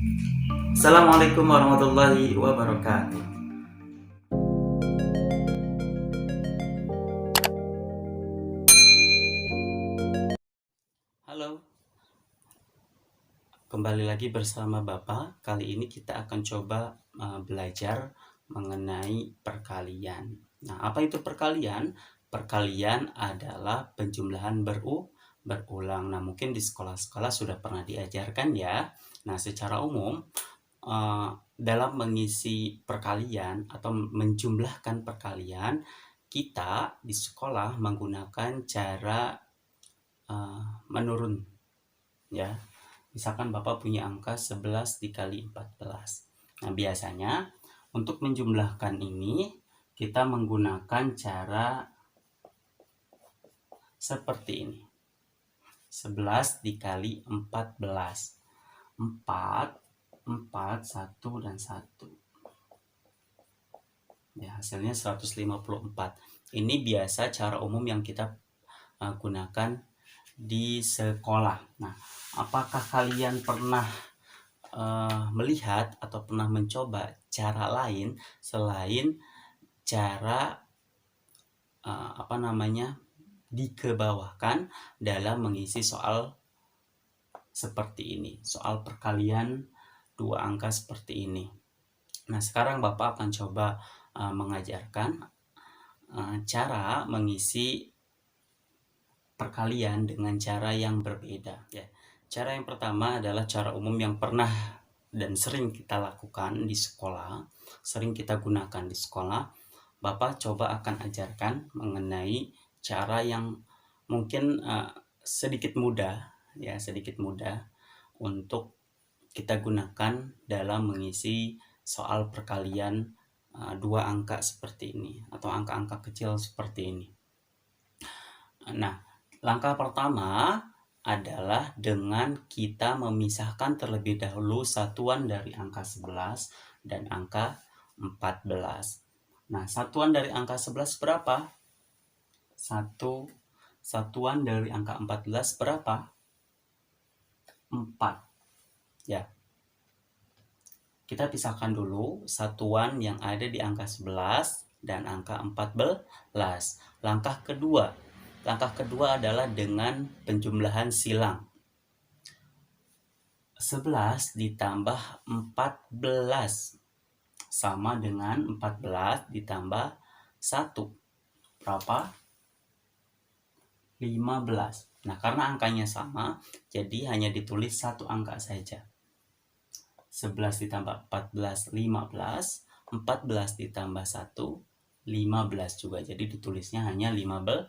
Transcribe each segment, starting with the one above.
Assalamualaikum warahmatullahi wabarakatuh. Halo, kembali lagi bersama Bapak. Kali ini kita akan coba belajar mengenai perkalian. Nah, apa itu perkalian? Perkalian adalah penjumlahan berulang. Nah, mungkin di sekolah-sekolah sudah pernah diajarkan ya. Nah, secara umum dalam mengisi perkalian atau menjumlahkan perkalian, kita di sekolah menggunakan cara menurun, ya. Misalkan Bapak punya angka 11 dikali 14. Nah, biasanya untuk menjumlahkan ini kita menggunakan cara seperti ini. 11 dikali 14. 4, 4, 1, dan 1. Ya, hasilnya 154. Ini biasa cara umum yang kita gunakan di sekolah. Nah, apakah kalian pernah melihat atau pernah mencoba cara lain selain cara dikebawahkan dalam mengisi soal seperti ini, soal perkalian dua angka seperti ini? Nah, sekarang Bapak akan coba mengajarkan cara mengisi perkalian dengan cara yang berbeda, ya. Cara yang pertama adalah cara umum yang pernah dan sering kita lakukan di sekolah, sering kita gunakan di sekolah. Bapak coba akan ajarkan mengenai cara yang mungkin sedikit mudah, ya, sedikit mudah untuk kita gunakan dalam mengisi soal perkalian dua angka seperti ini atau angka-angka kecil seperti ini. Nah, langkah pertama adalah dengan kita memisahkan terlebih dahulu satuan dari angka 11 dan angka 14. Nah, satuan dari angka 11 berapa? Satuan dari angka 14 berapa? 4. Ya. Kita pisahkan dulu satuan yang ada di angka 11 dan angka 14. Langkah kedua adalah dengan penjumlahan silang. 11 ditambah 14 sama dengan 14 ditambah 1. Berapa? 15. Nah, karena angkanya sama, jadi hanya ditulis satu angka saja. 11 ditambah 14, 15. 14 ditambah 1, 15 juga. Jadi ditulisnya hanya 15.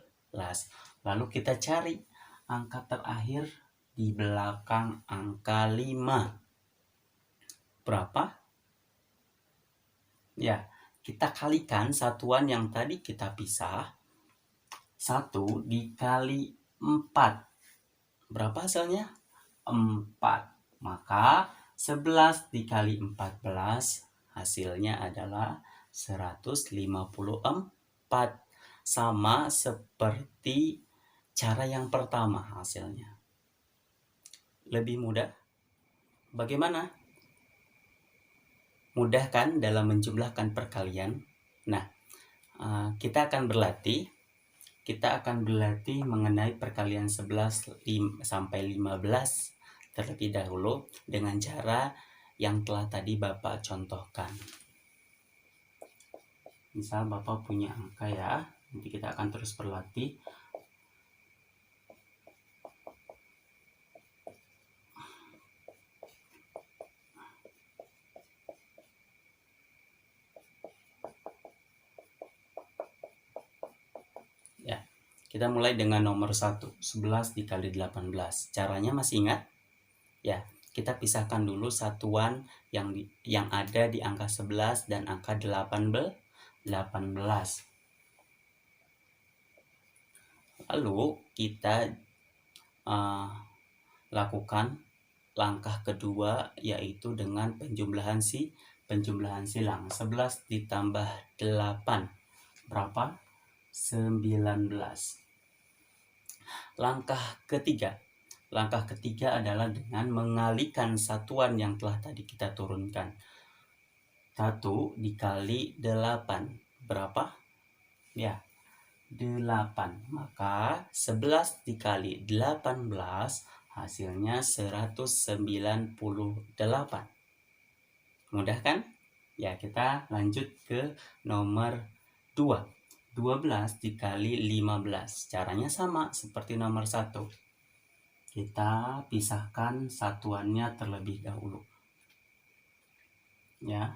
Lalu kita cari angka terakhir di belakang angka 5. Berapa? Ya, kita kalikan satuan yang tadi kita pisah. 1 dikali 4. Berapa hasilnya? 4. Maka 11 dikali 14 hasilnya adalah 154. Sama seperti cara yang pertama hasilnya. Lebih mudah? Bagaimana? Mudah kan dalam menjumlahkan perkalian? Nah, kita akan berlatih mengenai perkalian 11 sampai 15 terlebih dahulu dengan cara yang telah tadi Bapak contohkan. Misal Bapak punya angka, ya, nanti kita akan terus berlatih. Ya, kita mulai dengan nomor 1, 11 dikali 18. Caranya masih ingat? Ya, kita pisahkan dulu satuan yang ada di angka 11 dan angka 18. Lalu kita lakukan langkah kedua, yaitu dengan penjumlahan silang. 11 ditambah 8 berapa? 19. Langkah ketiga Langkah ketiga adalah dengan mengalihkan satuan yang telah tadi kita turunkan. 1 dikali 8. Berapa? Ya, 8. Maka 11 dikali 18 hasilnya 198. Mudah kan? Ya, kita lanjut ke nomor 2. 12 dikali 15. Caranya sama seperti nomor 1. Kita pisahkan satuannya terlebih dahulu. Ya.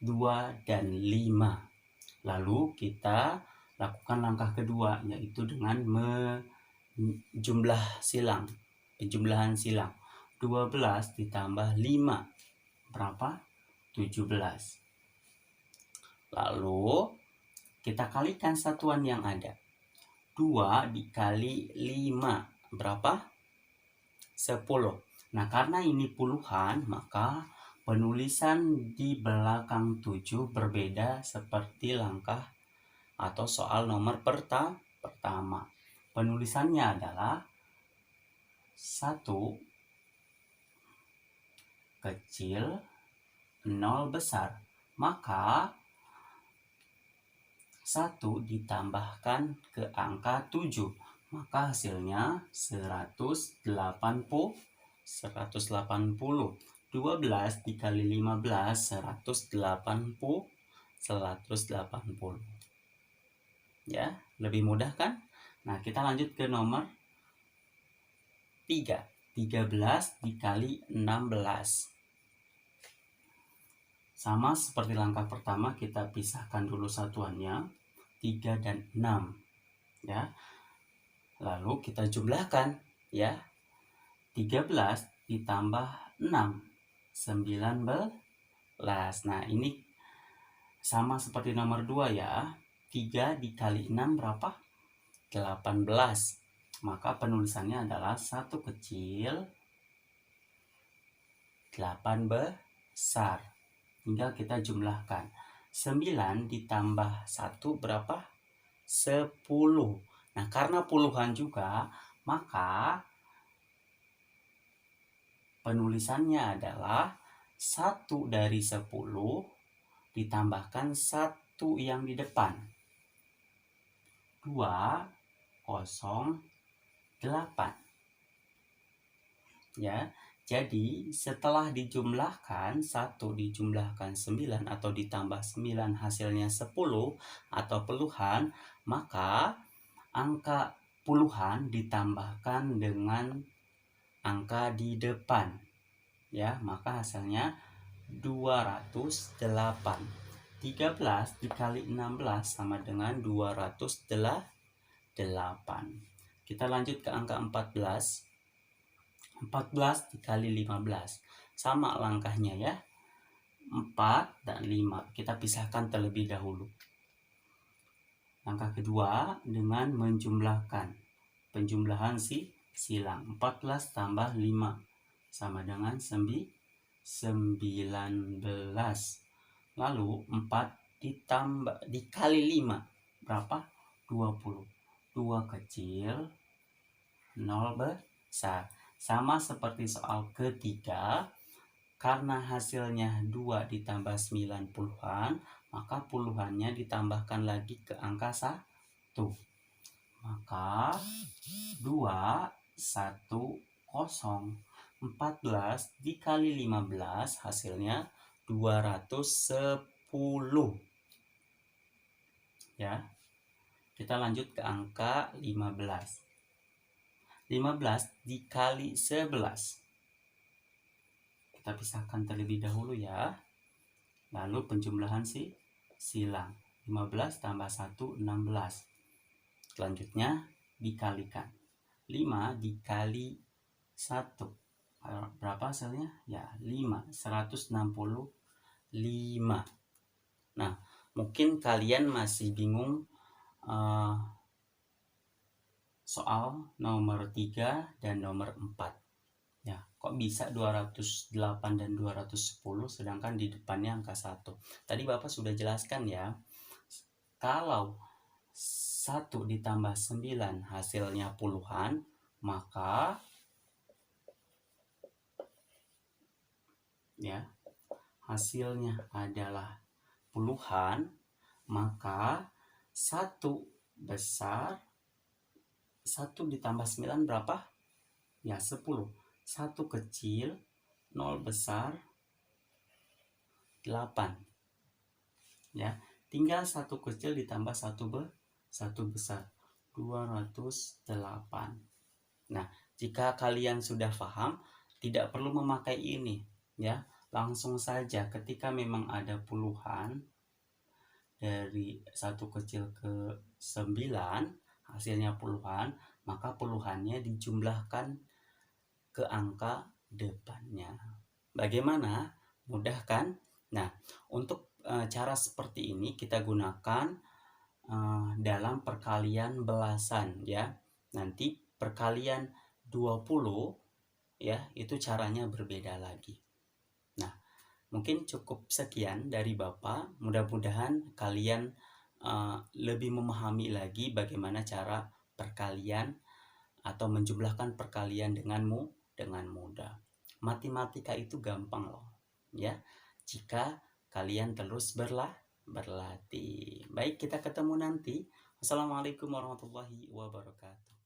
2 dan 5. Lalu kita lakukan langkah kedua, yaitu dengan menjumlah silang. Penjumlahan silang. 12 ditambah 5. Berapa? 17. Lalu kita kalikan satuan yang ada. 2 dikali 5. Berapa? 10. Nah, karena ini puluhan, maka penulisan di belakang 7 berbeda seperti langkah atau soal nomor pertama. Penulisannya adalah 1 kecil 0 besar. Maka 1 ditambahkan ke angka 7. Maka hasilnya 180. 12 dikali 15, 180. Ya, lebih mudah kan? Nah, kita lanjut ke nomor 3. 13 dikali 16. Sama seperti langkah pertama, kita pisahkan dulu satuannya. 3 dan 6. Ya. Lalu kita jumlahkan, ya. 13 ditambah 6, 19. Nah, ini sama seperti nomor 2 ya. 3 dikali 6 berapa? 18. Maka penulisannya adalah 1 kecil 8 besar. Tinggal kita jumlahkan. 9 ditambah 1 berapa? 10. Nah, karena puluhan juga, maka penulisannya adalah 1 dari 10 ditambahkan 1 yang di depan. 208. Ya, jadi setelah dijumlahkan 1 dijumlahkan 9 atau ditambah 9 hasilnya 10 atau puluhan, maka angka puluhan ditambahkan dengan angka di depan. Ya, maka hasilnya 208. 13 dikali 16 sama dengan 208. Kita lanjut ke angka 14. 14 dikali 15. Sama langkahnya ya. 4 dan 5. Kita pisahkan terlebih dahulu. Langkah kedua dengan menjumlahkan. Penjumlahan silang. 14 tambah 5 sama dengan 19. Lalu 4 dikali 5 berapa? 20. 2 kecil 0 besar. Sama seperti soal ketiga, karena hasilnya 2 ditambah 9 puluhan, maka puluhannya ditambahkan lagi ke angka 1. Maka 210. 14 dikali 15 hasilnya 210. Ya. Kita lanjut ke angka 15. 15 dikali 11. Kita pisahkan terlebih dahulu ya. Lalu penjumlahan silang. 15 tambah 1, 16. Selanjutnya dikalikan. 5 dikali 1. Berapa hasilnya? Ya, 5. 165. Nah, mungkin kalian masih bingung soal nomor 3 dan nomor 4. Ya, kok bisa 208 dan 210 sedangkan di depannya angka 1. Tadi Bapak sudah jelaskan ya. Kalau 1 ditambah 9 hasilnya puluhan, maka ya, hasilnya adalah puluhan, maka 1 besar, 1 ditambah 9 berapa? Ya, 10. 1 kecil, 0 besar, 8. Ya, tinggal 1 kecil ditambah 1 besar, 208. Nah, jika kalian sudah paham, tidak perlu memakai ini, ya. Langsung saja ketika memang ada puluhan dari 1 kecil ke 9, hasilnya puluhan, maka puluhannya dijumlahkan ke angka depannya. Bagaimana? Mudah kan? Nah, untuk cara seperti ini kita gunakan dalam perkalian belasan, ya. Nanti perkalian 20, ya, itu caranya berbeda lagi. Nah, mungkin cukup sekian dari Bapak. Mudah-mudahan kalian lebih memahami lagi bagaimana cara perkalian atau menjumlahkan perkalian dengan mudah. Matematika itu gampang loh, ya. Jika kalian terus berlatih. Baik, kita ketemu nanti. Wassalamualaikum warahmatullahi wabarakatuh.